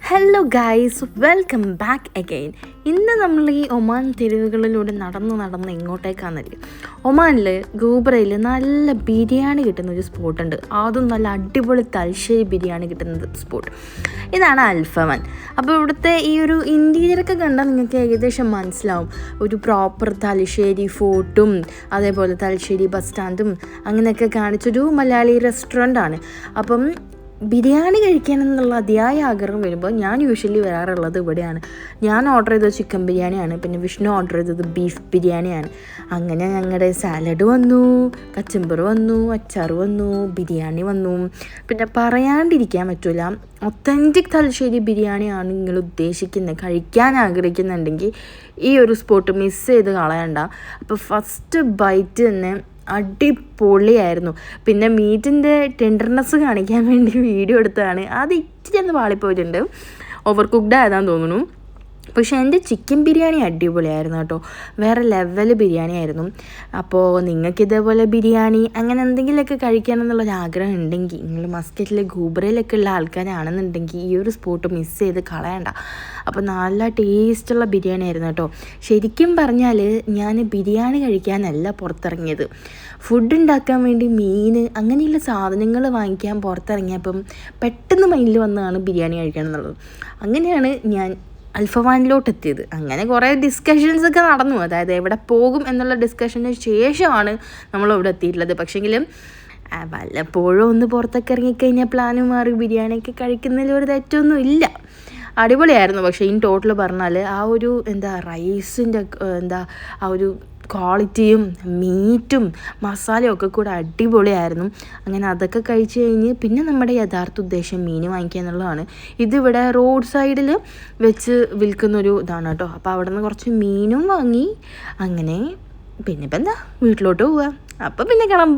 Hello guys, welcome back again. ഇന്ന് നമ്മൾ ഈ ഒമാൻ തെരുവുകളിലൂടെ നടന്ന് ഇങ്ങോട്ടേക്കാണെന്നല്ലേ. ഒമാനിൽ ഗൂബ്രയിൽ നല്ല ബിരിയാണി കിട്ടുന്ന ഒരു സ്പോട്ടുണ്ട്. അതും നല്ല അടിപൊളി തലശ്ശേരി ബിരിയാണി കിട്ടുന്ന സ്പോട്ട്. ഇതാണ് അൽഫവൻ. അപ്പോൾ ഇവിടുത്തെ ഈ ഒരു ഇൻറ്റീരിയറൊക്കെ കണ്ടാൽ നിങ്ങൾക്ക് ഏകദേശം മനസ്സിലാവും. ഒരു പ്രോപ്പർ തലശ്ശേരി ഫോർട്ടും അതേപോലെ തലശ്ശേരി ബസ് സ്റ്റാൻഡും അങ്ങനെയൊക്കെ കാണിച്ചൊരു മലയാളി റെസ്റ്റോറൻ്റാണ്. അപ്പം ബിരിയാണി കഴിക്കാനെന്നുള്ള അതിയായ ആഗ്രഹം വരുമ്പോൾ ഞാൻ യൂഷ്വലി വരാറുള്ളത് ഇവിടെയാണ്. ഞാൻ ഓർഡർ ചെയ്തത് ചിക്കൻ ബിരിയാണിയാണ്, പിന്നെ വിഷ്ണു ഓർഡർ ചെയ്തത് ബീഫ് ബിരിയാണിയാണ്. അങ്ങനെ ഞങ്ങളുടെ സാലഡ് വന്നു, കച്ചമ്പർ വന്നു, അച്ചാർ വന്നു, ബിരിയാണി വന്നു. പിന്നെ പറയാണ്ടിരിക്കാൻ പറ്റില്ല, ഒത്തൻറ്റിക് തലശ്ശേരി ബിരിയാണിയാണ് നിങ്ങൾ ഉദ്ദേശിക്കുന്നത്, കഴിക്കാൻ ആഗ്രഹിക്കുന്നുണ്ടെങ്കിൽ ഈ ഒരു സ്പോട്ട് മിസ് ചെയ്ത് കളയണ്ട. അപ്പോൾ ഫസ്റ്റ് ബൈറ്റ് തന്നെ അടിപൊളിയായിരുന്നു. പിന്നെ മീറ്റിൻ്റെ ടെൻഡർനെസ് കാണിക്കാൻ വേണ്ടി വീഡിയോ എടുത്തതാണ്. അത് ഇച്ചിരി ഒന്ന് പാളിപ്പോയിട്ടുണ്ട്, ഓവർ കുക്ക്ഡ് ആയതാന്ന് തോന്നുന്നു. പക്ഷേ എൻ്റെ ചിക്കൻ ബിരിയാണി അടിപൊളിയായിരുന്നു കേട്ടോ, വേറെ ലെവൽ ബിരിയാണി ആയിരുന്നു. അപ്പോൾ നിങ്ങൾക്ക് ഇതേപോലെ ബിരിയാണി അങ്ങനെ എന്തെങ്കിലുമൊക്കെ കഴിക്കാനെന്നുള്ളൊരു ആഗ്രഹം ഉണ്ടെങ്കിൽ, നിങ്ങൾ മസ്കറ്റിലെ ഗൂബ്രയിലൊക്കെ ഉള്ള ആൾക്കാരാണെന്നുണ്ടെങ്കിൽ ഈ ഒരു സ്പോട്ട് മിസ് ചെയ്ത് കളയണ്ട. അപ്പോൾ നല്ല ടേസ്റ്റുള്ള ബിരിയാണി ആയിരുന്നു കേട്ടോ. ശരിക്കും പറഞ്ഞാൽ ഞാൻ ബിരിയാണി കഴിക്കാനല്ല പുറത്തിറങ്ങിയത്, ഫുഡ് ഉണ്ടാക്കാൻ വേണ്ടി മീൻ അങ്ങനെയുള്ള സാധനങ്ങൾ വാങ്ങിക്കാൻ പുറത്തിറങ്ങിയപ്പം പെട്ടെന്ന് മൈൻഡിൽ വന്നതാണ് ബിരിയാണി കഴിക്കണം എന്നുള്ളത്. അങ്ങനെയാണ് ഞാൻ അൽഫവാനിലോട്ട് എത്തിയത്. അങ്ങനെ കുറേ ഡിസ്കഷൻസൊക്കെ നടന്നു, അതായത് എവിടെ പോകും എന്നുള്ള ഡിസ്കഷന് ശേഷമാണ് നമ്മളിവിടെ എത്തിയിട്ടുള്ളത്. പക്ഷേങ്കിലും വല്ലപ്പോഴും ഒന്ന് പുറത്തൊക്കെ ഇറങ്ങിക്കഴിഞ്ഞാൽ പ്ലാന് മാറി ബിരിയാണിയൊക്കെ കഴിക്കുന്നതിൽ ഒരു തെറ്റൊന്നും ഇല്ല. അടിപൊളിയായിരുന്നു. പക്ഷേ ഇൻ ടോട്ടൽ പറഞ്ഞാൽ ആ ഒരു റൈസിൻ്റെ ആ ഒരു ക്വാളിറ്റിയും മീറ്റും മസാലയും ഒക്കെ കൂടെ അടിപൊളിയായിരുന്നു. അങ്ങനെ അതൊക്കെ കഴിച്ച് കഴിഞ്ഞ് പിന്നെ നമ്മുടെ യഥാർത്ഥ ഉദ്ദേശം മീൻ വാങ്ങിക്കുക എന്നുള്ളതാണ്. ഇതിവിടെ റോഡ് സൈഡിൽ വെച്ച് വിൽക്കുന്നൊരു ഇതാണ് കേട്ടോ. അപ്പോൾ അവിടെ നിന്ന് കുറച്ച് മീനും വാങ്ങി. അങ്ങനെ പിന്നെ ഇപ്പം വീട്ടിലോട്ട് പോവുക. അപ്പോൾ പിന്നെ കാണാം.